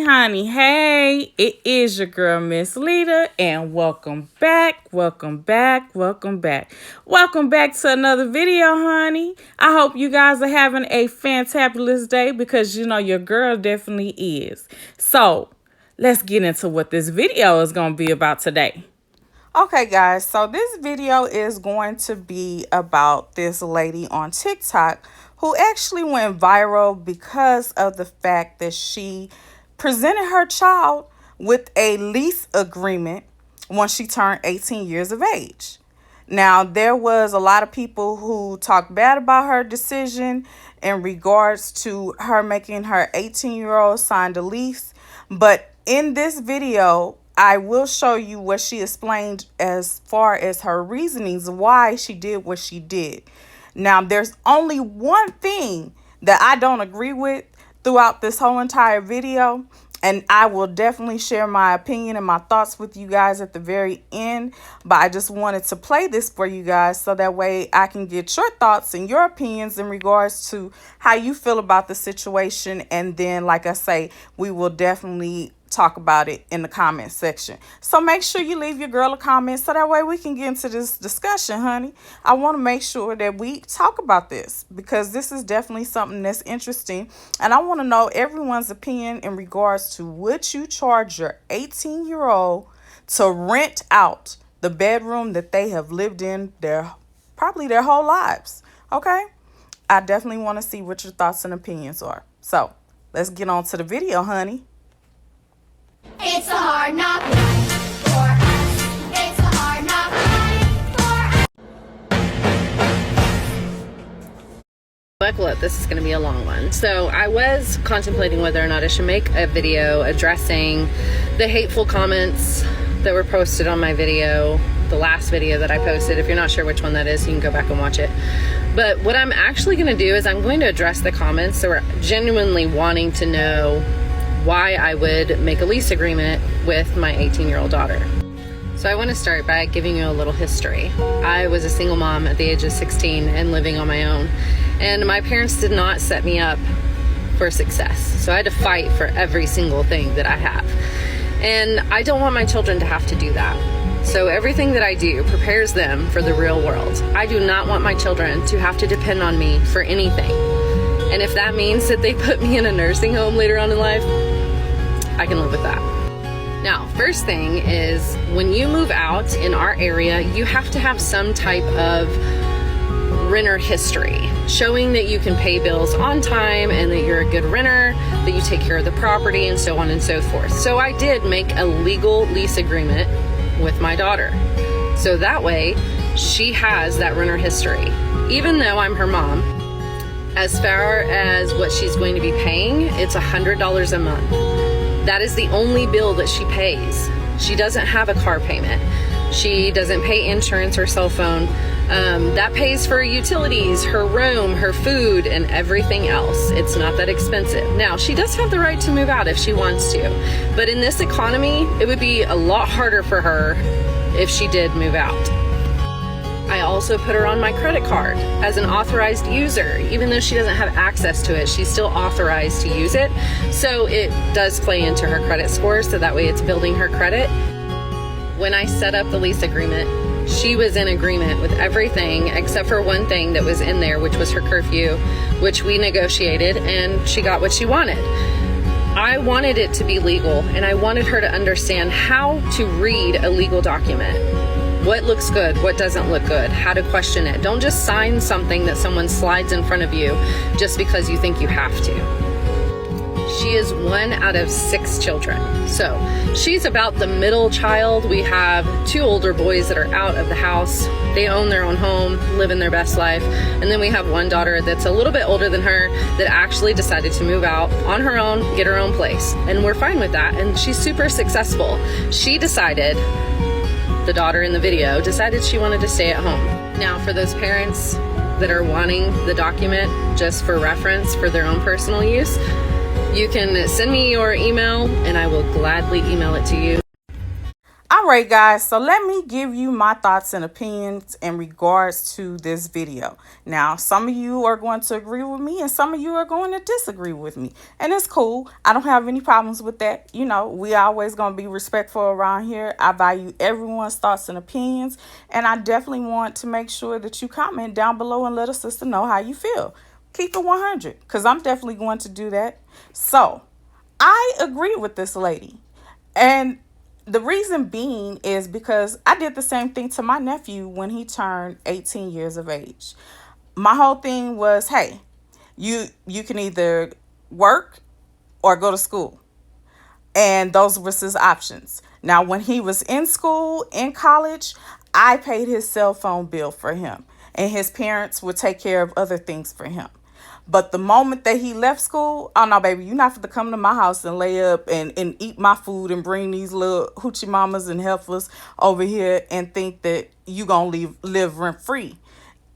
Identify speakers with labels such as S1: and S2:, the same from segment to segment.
S1: honey, hey, it is your girl, Miss Leda, and welcome back to another video, honey. I hope you guys are having a fantabulous day because, you know, your girl definitely is. So, let's get into what this video is going to be about today. Okay, guys, so this video is going to be about this lady on TikTok who actually went viral because of the fact that she presented her child with a lease agreement once she turned 18 years of age. Now, there was a lot of people who talked bad about her decision in regards to her making her 18-year-old sign the lease. But in this video, I will show you what she explained as far as her reasonings why she did what she did. Now, there's only one thing that I don't agree with throughout this whole entire video, and I will definitely share my opinion and my thoughts with you guys at the very end. But I just wanted to play this for you guys so that way I can get your thoughts and your opinions in regards to how you feel about the situation. And then, like I say, we will definitely talk about it in the comment section. So make sure you leave your girl a comment so that way we can get into this discussion, honey. I want to make sure that we talk about this because this is definitely something that's interesting, and I want to know everyone's opinion in regards to would you charge your 18-year-old to rent out the bedroom that they have lived in probably their whole lives. Okay, I definitely want to see what your thoughts and opinions are. So let's get on to the video, honey.
S2: It's a hard knock life for us. It's a hard knock life for us.
S3: Buckle up, this is going to be a long one. So I was contemplating whether or not I should make a video addressing the hateful comments that were posted on my video, the last video that I posted. If you're not sure which one that is, you can go back and watch it. But what I'm actually going to do is I'm going to address the comments that were genuinely wanting to know why I would make a lease agreement with my 18-year-old daughter. So I want to start by giving you a little history. I was a single mom at the age of 16 and living on my own. And my parents did not set me up for success. So I had to fight for every single thing that I have. And I don't want my children to have to do that. So everything that I do prepares them for the real world. I do not want my children to have to depend on me for anything. And if that means that they put me in a nursing home later on in life, I can live with that. Now, first thing is when you move out in our area, you have to have some type of renter history showing that you can pay bills on time and that you're a good renter, that you take care of the property, and so on and so forth. So I did make a legal lease agreement with my daughter. So that way she has that renter history. Even though I'm her mom, as far as what she's going to be paying, it's $100 a month. That is the only bill that she pays. She doesn't have a car payment. She doesn't pay insurance or cell phone. That pays for utilities, her room, her food, and everything else. It's not that expensive. Now, she does have the right to move out if she wants to. But in this economy, it would be a lot harder for her if she did move out. I also put her on my credit card as an authorized user. Even though she doesn't have access to it, she's still authorized to use it. So it does play into her credit score, so that way it's building her credit. When I set up the lease agreement, she was in agreement with everything except for one thing that was in there, which was her curfew, which we negotiated, and she got what she wanted. I wanted it to be legal, and I wanted her to understand how to read a legal document. What looks good, what doesn't look good, how to question it. Don't just sign something that someone slides in front of you just because you think you have to. She is 1 out of 6 children. So she's about the middle child. We have 2 older boys that are out of the house. They own their own home, living their best life. And then we have one daughter that's a little bit older than her that actually decided to move out on her own, get her own place. And we're fine with that. And she's super successful. She decided, the daughter in the video, decided she wanted to stay at home. Now, for those parents that are wanting the document just for reference for their own personal use, you can send me your email and I will gladly email it to you.
S1: All right, guys, so let me give you my thoughts and opinions in regards to this video. Now, some of you are going to agree with me and some of you are going to disagree with me. And it's cool. I don't have any problems with that. You know, we always going to be respectful around here. I value everyone's thoughts and opinions. And I definitely want to make sure that you comment down below and let a sister know how you feel. Keep it 100 because I'm definitely going to do that. So, I agree with this lady. And the reason being is because I did the same thing to my nephew when he turned 18 years of age. My whole thing was, hey, you can either work or go to school. And those were his options. Now, when he was in school, in college, I paid his cell phone bill for him. And his parents would take care of other things for him. But the moment that he left school, oh no, baby, you're not going to come to my house and lay up and eat my food and bring these little hoochie mamas and heifers over here and think that you going to live rent free.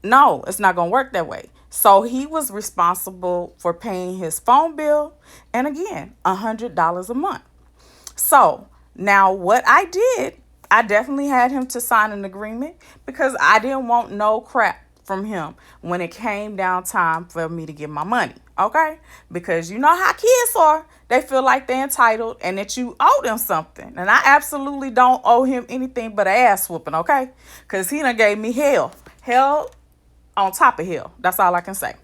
S1: No, it's not going to work that way. So he was responsible for paying his phone bill and again, $100 a month. So now what I did, I definitely had him to sign an agreement because I didn't want no crap from him when it came down time for me to get my money, okay? Because you know how kids are. They feel like they're entitled and that you owe them something. And I absolutely don't owe him anything but an ass whooping, okay? Because he done gave me hell. Hell on top of hell. That's all I can say.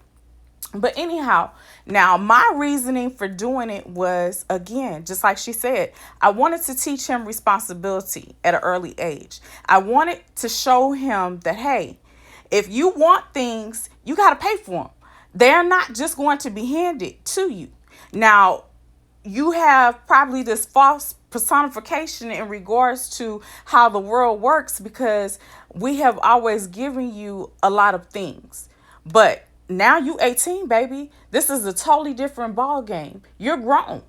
S1: But anyhow, now my reasoning for doing it was, again, just like she said, I wanted to teach him responsibility at an early age. I wanted to show him that, hey, if you want things, you got to pay for them. They're not just going to be handed to you. Now, you have probably this false personification in regards to how the world works because we have always given you a lot of things. But now you 18, baby. This is a totally different ball game. You're grown.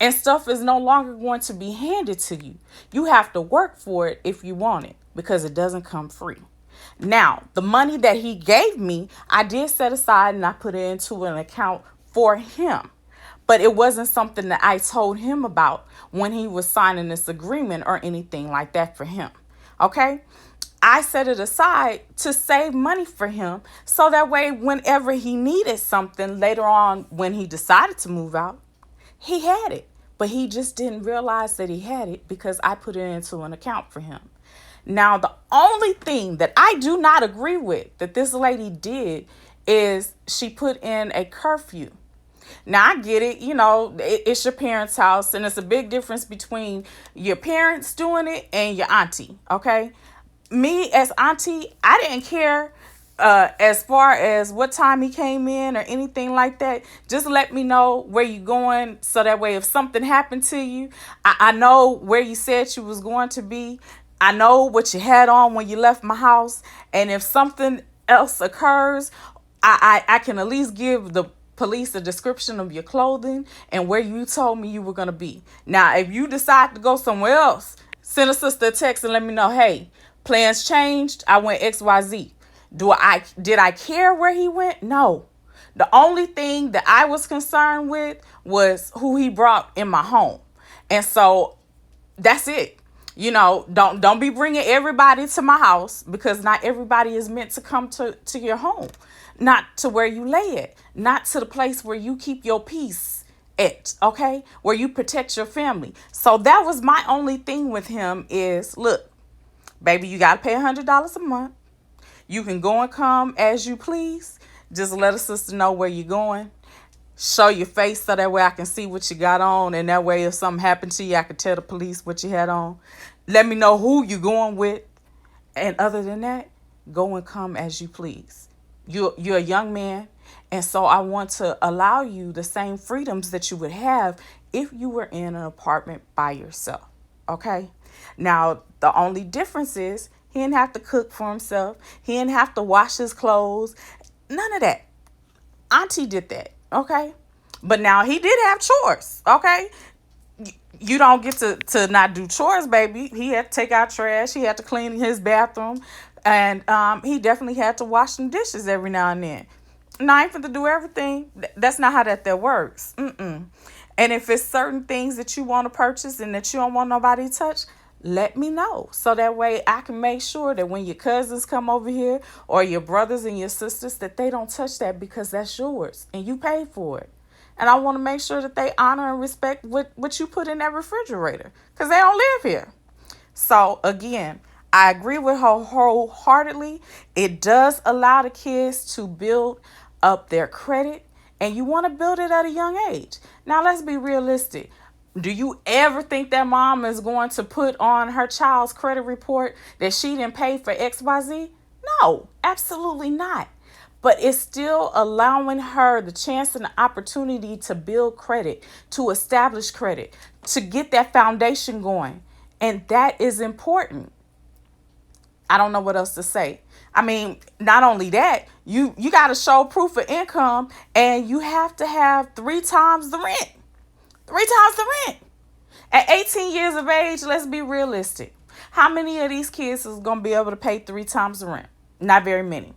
S1: And stuff is no longer going to be handed to you. You have to work for it if you want it because it doesn't come free. Now, the money that he gave me, I did set aside and I put it into an account for him. But it wasn't something that I told him about when he was signing this agreement or anything like that for him. Okay? I set it aside to save money for him so that way whenever he needed something later on when he decided to move out, he had it. But he just didn't realize that he had it because I put it into an account for him. Now, the only thing that I do not agree with that this lady did is she put in a curfew. Now, I get it. You know, it's your parents' house, and it's a big difference between your parents doing it and your auntie, okay? Me, as auntie, I didn't care as far as what time he came in or anything like that. Just let me know where you're going so that way if something happened to you, I know where you said you was going to be. I know what you had on when you left my house. And if something else occurs, I can at least give the police a description of your clothing and where you told me you were going to be. Now, if you decide to go somewhere else, send a sister a text and let me know, hey, plans changed. I went XYZ. Did I care where he went? No. The only thing that I was concerned with was who he brought in my home. And so that's it. You know, don't be bringing everybody to my house because not everybody is meant to come to your home. Not to where you lay it. Not to the place where you keep your peace at, okay? Where you protect your family. So that was my only thing with him is, look, baby, you got to pay $100 a month. You can go and come as you please. Just let a sister know where you're going. Show your face so that way I can see what you got on. And that way if something happened to you, I can tell the police what you had on. Let me know who you're going with. And other than that, go and come as you please. You're a young man. And so I want to allow you the same freedoms that you would have if you were in an apartment by yourself. Okay? Now, the only difference is he didn't have to cook for himself. He didn't have to wash his clothes. None of that. Auntie did that. Okay? But now he did have chores. Okay? You don't get to not do chores, baby. He had to take out trash. He had to clean his bathroom. And he definitely had to wash some dishes every now and then. Now, I ain't finna do everything. That's not how that works. And if it's certain things that you want to purchase and that you don't want nobody to touch, let me know. So that way I can make sure that when your cousins come over here or your brothers and your sisters, that they don't touch that because that's yours and you paid for it. And I want to make sure that they honor and respect what you put in that refrigerator because they don't live here. So again, I agree with her wholeheartedly. It does allow the kids to build up their credit, and you want to build it at a young age. Now, let's be realistic. Do you ever think that mom is going to put on her child's credit report that she didn't pay for XYZ? No, absolutely not. But it's still allowing her the chance and the opportunity to build credit, to establish credit, to get that foundation going. And that is important. I don't know what else to say. I mean, not only that, you got to show proof of income, and you have to have 3 times the rent. 3 times the rent. At 18 years of age, let's be realistic. How many of these kids is going to be able to pay 3 times the rent? Not very many.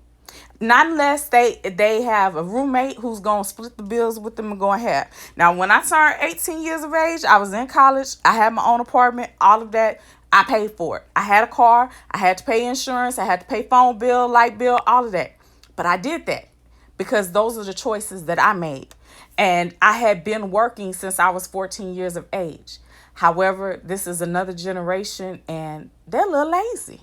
S1: Not unless they have a roommate who's going to split the bills with them and go ahead. Now, when I turned 18 years of age, I was in college. I had my own apartment, all of that. I paid for it. I had a car. I had to pay insurance. I had to pay phone bill, light bill, all of that. But I did that because those are the choices that I made. And I had been working since I was 14 years of age. However, this is another generation and they're a little lazy.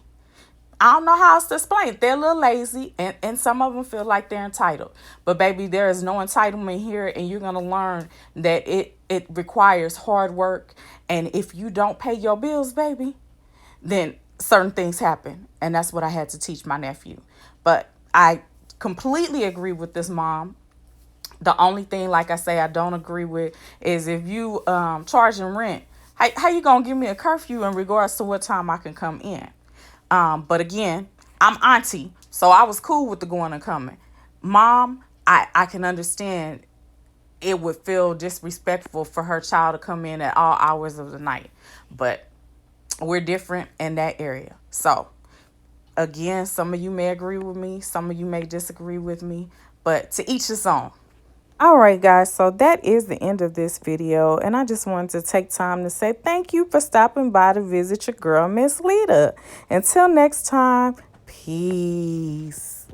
S1: I don't know how else to explain it. They're a little lazy, and some of them feel like they're entitled. But baby, there is no entitlement here, and you're going to learn that it requires hard work. And if you don't pay your bills, baby, then certain things happen. And that's what I had to teach my nephew. But I completely agree with this mom. The only thing, like I say, I don't agree with is if you charging rent, how you going to give me a curfew in regards to what time I can come in? But again, I'm auntie, so I was cool with the going and coming. Mom, I can understand it would feel disrespectful for her child to come in at all hours of the night. But we're different in that area. So again, some of you may agree with me. Some of you may disagree with me. But to each his own. All right, guys, so that is the end of this video, and I just wanted to take time to say thank you for stopping by to visit your girl, Miss Leda. Until next time, peace.